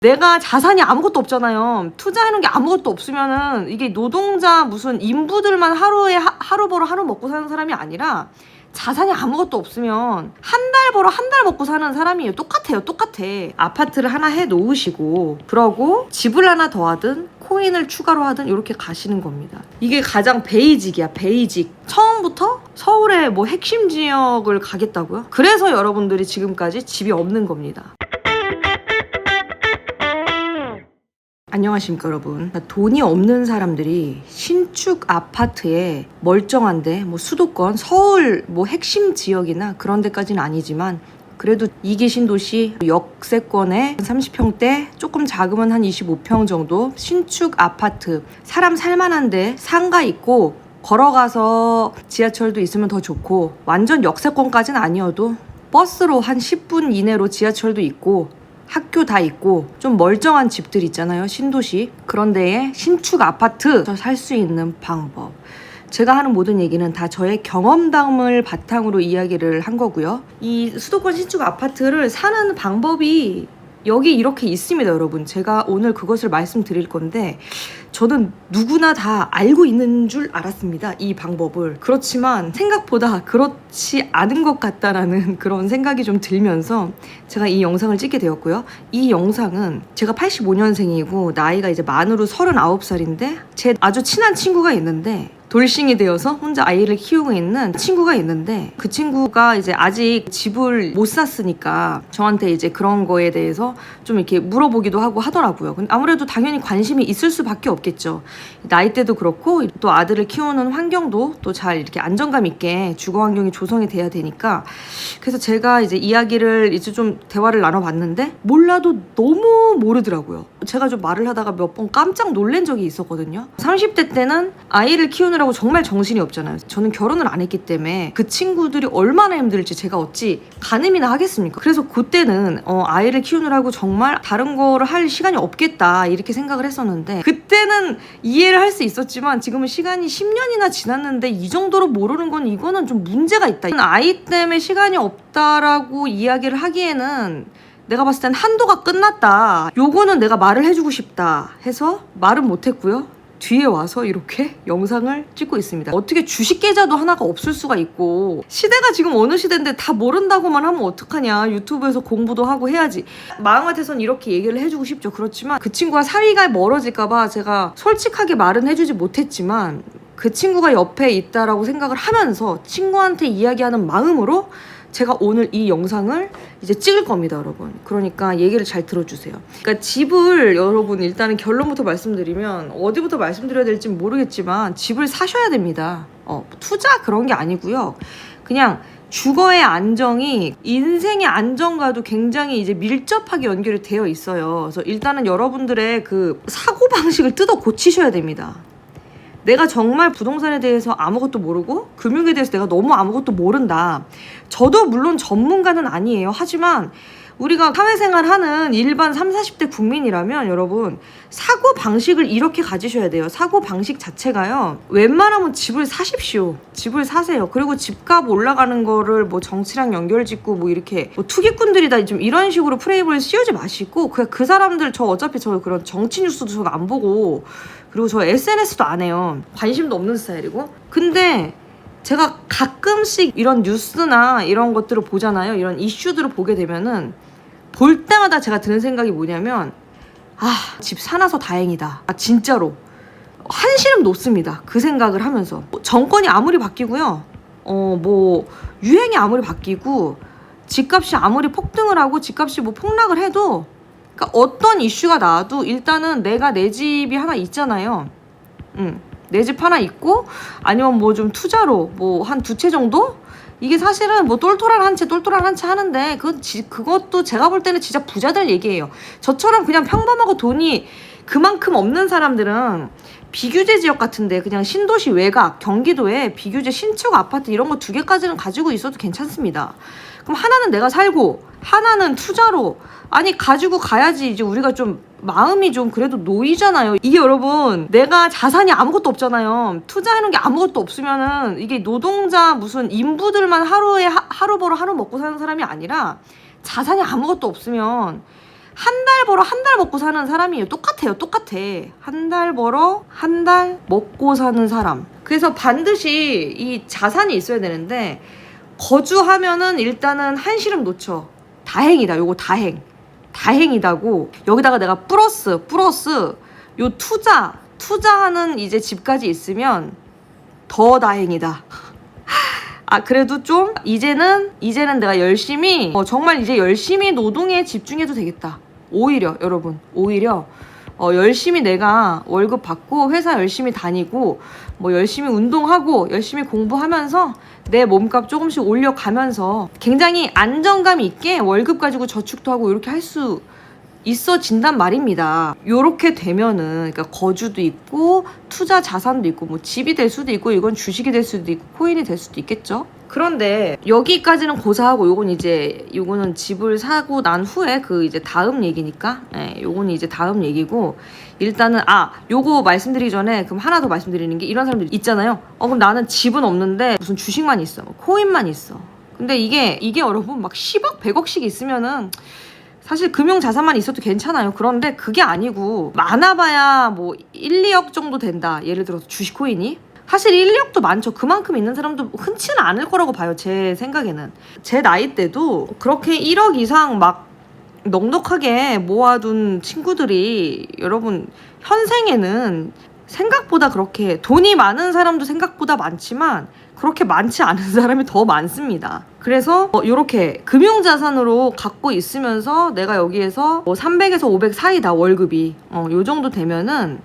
내가 자산이 아무것도 없잖아요. 투자해놓은 게 아무것도 없으면은 이게 노동자 무슨 인부들만 하루에 하루 벌어 하루 먹고 사는 사람이 아니라 자산이 아무것도 없으면 한 달 벌어 한 달 먹고 사는 사람이에요. 똑같아요. 똑같아. 아파트를 하나 해 놓으시고 그러고 집을 하나 더 하든 코인을 추가로 하든 이렇게 가시는 겁니다. 이게 가장 베이직이야. 베이직. 처음부터 서울의 뭐 핵심 지역을 가겠다고요? 그래서 여러분들이 지금까지 집이 없는 겁니다. 안녕하십니까 여러분. 돈이 없는 사람들이 신축 아파트에 멀쩡한데 뭐 수도권 서울 뭐 핵심 지역이나 그런 데까지는 아니지만 그래도 2기 신도시 역세권에 30평대 조금 작으면 한 25평 정도 신축 아파트 사람 살만한데 상가 있고 걸어가서 지하철도 있으면 더 좋고 완전 역세권까지는 아니어도 버스로 한 10분 이내로 지하철도 있고 학교 다 있고 좀 멀쩡한 집들 있잖아요. 신도시. 그런 데에 신축 아파트 살 수 있는 방법. 제가 하는 모든 얘기는 다 저의 경험담을 바탕으로 이야기를 한 거고요. 이 수도권 신축 아파트를 사는 방법이 여기 이렇게 있습니다, 여러분. 제가 오늘 그것을 말씀드릴 건데 저는 누구나 다 알고 있는 줄 알았습니다, 이 방법을. 그렇지만 생각보다 그렇지 않은 것 같다라는 그런 생각이 좀 들면서 제가 이 영상을 찍게 되었고요. 이 영상은 제가 85년생이고 나이가 이제 만으로 39살인데 제 아주 친한 친구가 있는데 돌싱이 되어서 혼자 아이를 키우고 있는 친구가 있는데 그 친구가 이제 아직 집을 못 샀으니까 저한테 이제 그런 거에 대해서 좀 이렇게 물어보기도 하고 하더라고요. 근데 아무래도 당연히 관심이 있을 수밖에 없겠죠. 나이대도 그렇고 또 아들을 키우는 환경도 또 잘 이렇게 안정감 있게 주거 환경이 조성이 돼야 되니까 그래서 제가 이제 이야기를 이제 좀 대화를 나눠봤는데 몰라도 너무 모르더라고요. 제가 좀 말을 하다가 몇 번 깜짝 놀란 적이 있었거든요. 30대 때는 아이를 키우느라고 정말 정신이 없잖아요. 저는 결혼을 안 했기 때문에 그 친구들이 얼마나 힘들지 제가 어찌 가늠이나 하겠습니까? 그래서 그때는 아이를 키우느라고 정말 다른 거를 할 시간이 없겠다 이렇게 생각을 했었는데 그때는 이해를 할 수 있었지만 지금은 시간이 10년이나 지났는데 이 정도로 모르는 건 이거는 좀 문제가 있다. 아이 때문에 시간이 없다라고 이야기를 하기에는 내가 봤을 땐 한도가 끝났다. 요거는 내가 말을 해주고 싶다 해서 말은 못했고요. 뒤에 와서 이렇게 영상을 찍고 있습니다. 어떻게 주식 계좌도 하나가 없을 수가 있고 시대가 지금 어느 시대인데 다 모른다고만 하면 어떡하냐. 유튜브에서 공부도 하고 해야지. 마음 같아서는 이렇게 얘기를 해주고 싶죠. 그렇지만 그 친구와 사이가 멀어질까봐 제가 솔직하게 말은 해주지 못했지만 그 친구가 옆에 있다라고 생각을 하면서 친구한테 이야기하는 마음으로 제가 오늘 이 영상을 이제 찍을 겁니다, 여러분. 그러니까 얘기를 잘 들어주세요. 그러니까 집을 여러분 일단은 결론부터 말씀드리면 어디부터 말씀드려야 될지 모르겠지만 집을 사셔야 됩니다. 투자 그런 게 아니고요. 그냥 주거의 안정이 인생의 안정과도 굉장히 이제 밀접하게 연결이 되어 있어요. 그래서 일단은 여러분들의 그 사고방식을 뜯어 고치셔야 됩니다. 내가 정말 부동산에 대해서 아무것도 모르고 금융에 대해서 내가 너무 아무것도 모른다. 저도 물론 전문가는 아니에요. 하지만 우리가 사회생활 하는 일반 30, 40대 국민이라면 여러분 사고방식을 이렇게 가지셔야 돼요. 사고방식 자체가요. 웬만하면 집을 사십시오. 집을 사세요. 그리고 집값 올라가는 거를 뭐 정치랑 연결짓고 뭐 이렇게 뭐 투기꾼들이다 좀 이런 식으로 프레임을 씌우지 마시고 그 사람들 저 어차피 저 그런 정치 뉴스도 저는 안 보고 그리고 저 SNS도 안 해요. 관심도 없는 스타일이고. 근데 제가 가끔씩 이런 뉴스나 이런 것들을 보잖아요. 이런 이슈들을 보게 되면은 볼 때마다 제가 드는 생각이 뭐냐면 집 사놔서 다행이다. 진짜로 한시름 놓습니다. 그 생각을 하면서 정권이 아무리 바뀌고요. 뭐 유행이 아무리 바뀌고 집값이 아무리 폭등을 하고 집값이 뭐 폭락을 해도 그러니까 어떤 이슈가 나와도 일단은 내가 내 집이 하나 있잖아요. 내 집 하나 있고 아니면 뭐 좀 투자로 뭐 한 2채 정도? 이게 사실은 뭐 똘똘한 한 채 하는데 그것도 제가 볼 때는 진짜 부자들 얘기예요. 저처럼 그냥 평범하고 돈이 그만큼 없는 사람들은 비규제 지역 같은데 그냥 신도시 외곽 경기도에 비규제 신축 아파트 이런 거 2개까지는 가지고 있어도 괜찮습니다. 그럼 하나는 내가 살고 하나는 투자로 아니 가지고 가야지. 이제 우리가 좀 마음이 좀 그래도 놓이잖아요. 이게 여러분 내가 자산이 아무것도 없잖아요. 투자해놓은 게 아무것도 없으면은 이게 노동자 무슨 인부들만 하루에 하루 벌어 하루 먹고 사는 사람이 아니라 자산이 아무것도 없으면 한 달 벌어 한 달 먹고 사는 사람이에요. 똑같아요. 똑같아. 한 달 벌어 한 달 먹고 사는 사람. 그래서 반드시 이 자산이 있어야 되는데 거주하면은 일단은 한시름 놓쳐. 다행이다. 요거 다행이다고. 여기다가 내가 플러스 요 투자하는 이제 집까지 있으면 더 다행이다. 아, 그래도 좀 이제는 내가 열심히 정말 이제 열심히 노동에 집중해도 되겠다. 오히려 여러분, 오히려 열심히 내가 월급 받고 회사 열심히 다니고 뭐 열심히 운동하고 열심히 공부하면서 내 몸값 조금씩 올려가면서 굉장히 안정감 있게 월급 가지고 저축도 하고 이렇게 할 수 있어진단 말입니다. 요렇게 되면은 그러니까 거주도 있고 투자 자산도 있고 뭐 집이 될 수도 있고 이건 주식이 될 수도 있고 코인이 될 수도 있겠죠. 그런데 여기까지는 고사하고 요거는 집을 사고 난 후에 그 이제 다음 얘기니까 요거는 이제 다음 얘기고 일단은 요거 말씀드리기 전에 그럼 하나 더 말씀드리는 게 이런 사람들 있잖아요. 그럼 나는 집은 없는데 무슨 주식만 있어, 코인만 있어. 근데 이게 여러분 막 10억 100억씩 있으면은 사실 금융자산만 있어도 괜찮아요. 그런데 그게 아니고 많아봐야 뭐 1, 2억 정도 된다. 예를 들어서 주식 코인이. 사실 1, 2억도 많죠. 그만큼 있는 사람도 흔치는 않을 거라고 봐요. 제 생각에는. 제 나이 때도 그렇게 1억 이상 막 넉넉하게 모아둔 친구들이 여러분 현생에는 생각보다 그렇게 돈이 많은 사람도 생각보다 많지만 그렇게 많지 않은 사람이 더 많습니다. 그래서 이렇게 금융자산으로 갖고 있으면서 내가 여기에서 300에서 500 사이다 월급이 요 정도 되면은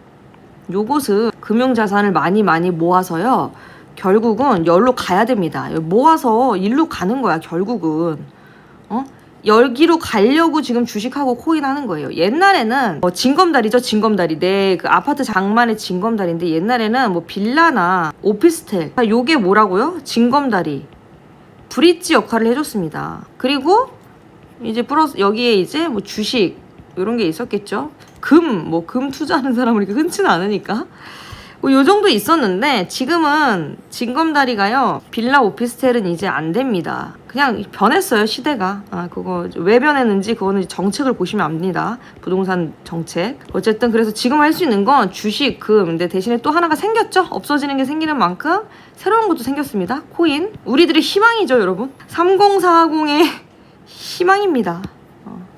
요것은 금융자산을 많이 모아서요 결국은 열로 가야 됩니다. 모아서 일로 가는 거야 결국은. 여기로 가려고 지금 주식하고 코인 하는 거예요. 옛날에는 징검다리죠. 징검다리. 내 그 아파트 장만의 징검다리인데 옛날에는 뭐 빌라나 오피스텔 요게 뭐라고요? 징검다리. 브릿지 역할을 해줬습니다. 그리고 이제 플러스 여기에 이제 뭐 주식 이런 게 있었겠죠. 금 투자하는 사람은 이렇게 흔치는 않으니까. 요 정도 있었는데 지금은 징검다리가요 빌라 오피스텔은 이제 안 됩니다. 그냥 변했어요 시대가. 그거 왜 변했는지 그거는 정책을 보시면 압니다. 부동산 정책. 어쨌든 그래서 지금 할 수 있는 건 주식, 금. 근데 대신에 또 하나가 생겼죠. 없어지는 게 생기는 만큼 새로운 것도 생겼습니다. 코인. 우리들의 희망이죠 여러분. 3040의 희망입니다.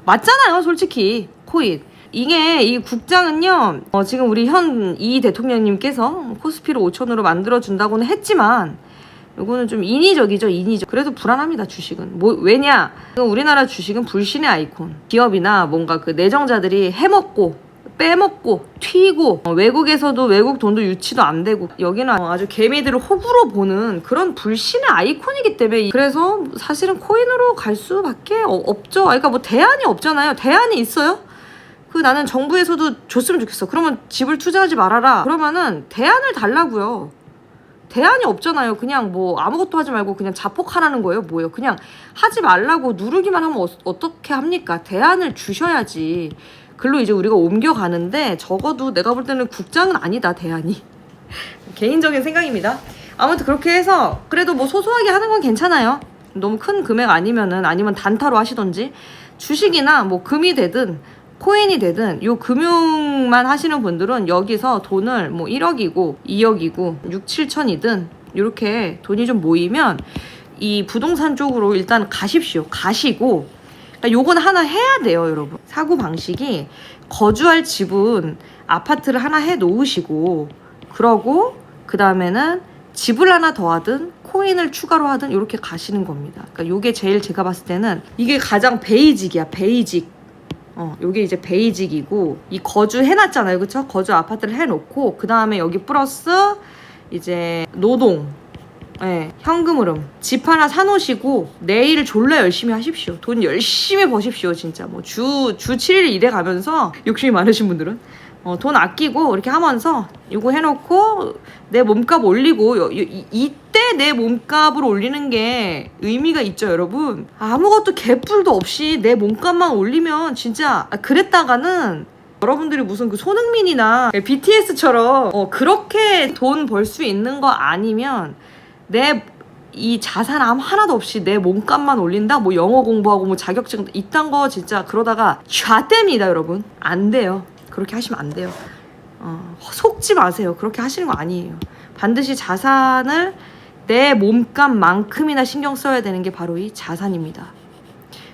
맞잖아요 솔직히 코인. 이게 이 국장은요 지금 우리 현 이 대통령님께서 코스피를 5천으로 만들어준다고는 했지만 요거는 좀 인위적이죠. 그래도 불안합니다 주식은. 왜냐 우리나라 주식은 불신의 아이콘. 기업이나 뭔가 그 내정자들이 해먹고 빼먹고 튀고 외국에서도 외국 돈도 유치도 안 되고 여기는 아주 개미들을 호구로 보는 그런 불신의 아이콘이기 때문에 그래서 사실은 코인으로 갈 수밖에 없죠. 그러니까 뭐 대안이 없잖아요. 대안이 있어요? 나는 정부에서도 줬으면 좋겠어. 그러면 집을 투자하지 말아라. 그러면은 대안을 달라고요. 대안이 없잖아요. 그냥 뭐 아무것도 하지 말고 그냥 자폭하라는 거예요. 뭐예요? 그냥 하지 말라고 누르기만 하면 어떻게 합니까? 대안을 주셔야지. 글로 이제 우리가 옮겨가는데 적어도 내가 볼 때는 국장은 아니다. 대안이. 개인적인 생각입니다. 아무튼 그렇게 해서 그래도 뭐 소소하게 하는 건 괜찮아요. 너무 큰 금액 아니면 단타로 하시던지 주식이나 뭐 금이 되든 코인이 되든 요 금융만 하시는 분들은 여기서 돈을 뭐 1억이고 2억이고 6, 7천이든 이렇게 돈이 좀 모이면 이 부동산 쪽으로 일단 가시고 그러니까 요건 하나 해야 돼요 여러분. 사고 방식이 거주할 집은 아파트를 하나 해 놓으시고 그러고 그 다음에는 집을 하나 더 하든 코인을 추가로 하든 이렇게 가시는 겁니다. 그러니까 요게 제일 제가 봤을 때는 이게 가장 베이직이야. 베이직. 요게 이제 베이직이고 이 거주 해놨잖아요. 그쵸? 거주 아파트를 해놓고 그 다음에 여기 플러스 이제 노동 현금 흐름 집 하나 사놓으시고 내일 졸라 열심히 하십시오. 돈 열심히 버십시오. 진짜 뭐 주 7일 일해 가면서 욕심이 많으신 분들은 돈 아끼고 이렇게 하면서 이거 해놓고 내 몸값 올리고 이때 내 몸값을 올리는 게 의미가 있죠 여러분. 아무것도 개뿔도 없이 내 몸값만 올리면 진짜 그랬다가는 여러분들이 무슨 그 손흥민이나 BTS처럼 그렇게 돈 벌 수 있는 거 아니면 내 이 자산 하나도 없이 내 몸값만 올린다? 뭐 영어 공부하고 뭐 자격증 이딴 거 진짜 그러다가 촤됩니다 여러분. 안 돼요. 그렇게 하시면 안 돼요. 속지 마세요. 그렇게 하시는 거 아니에요. 반드시 자산을 내 몸값만큼이나 신경 써야 되는 게 바로 이 자산입니다.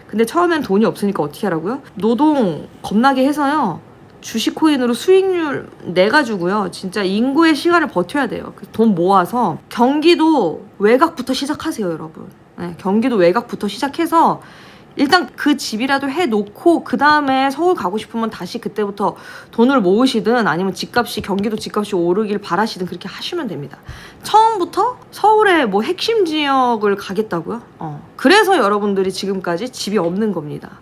근데 처음엔 돈이 없으니까 어떻게 하라고요? 노동 겁나게 해서요. 주식 코인으로 수익률 내가지고요. 진짜 인구의 시간을 버텨야 돼요. 돈 모아서 경기도 외곽부터 시작하세요, 여러분. 네, 경기도 외곽부터 시작해서 일단 그 집이라도 해놓고 그 다음에 서울 가고 싶으면 다시 그때부터 돈을 모으시든 아니면 집값이 경기도 집값이 오르길 바라시든 그렇게 하시면 됩니다. 처음부터 서울의 뭐 핵심 지역을 가겠다고요? 그래서 여러분들이 지금까지 집이 없는 겁니다.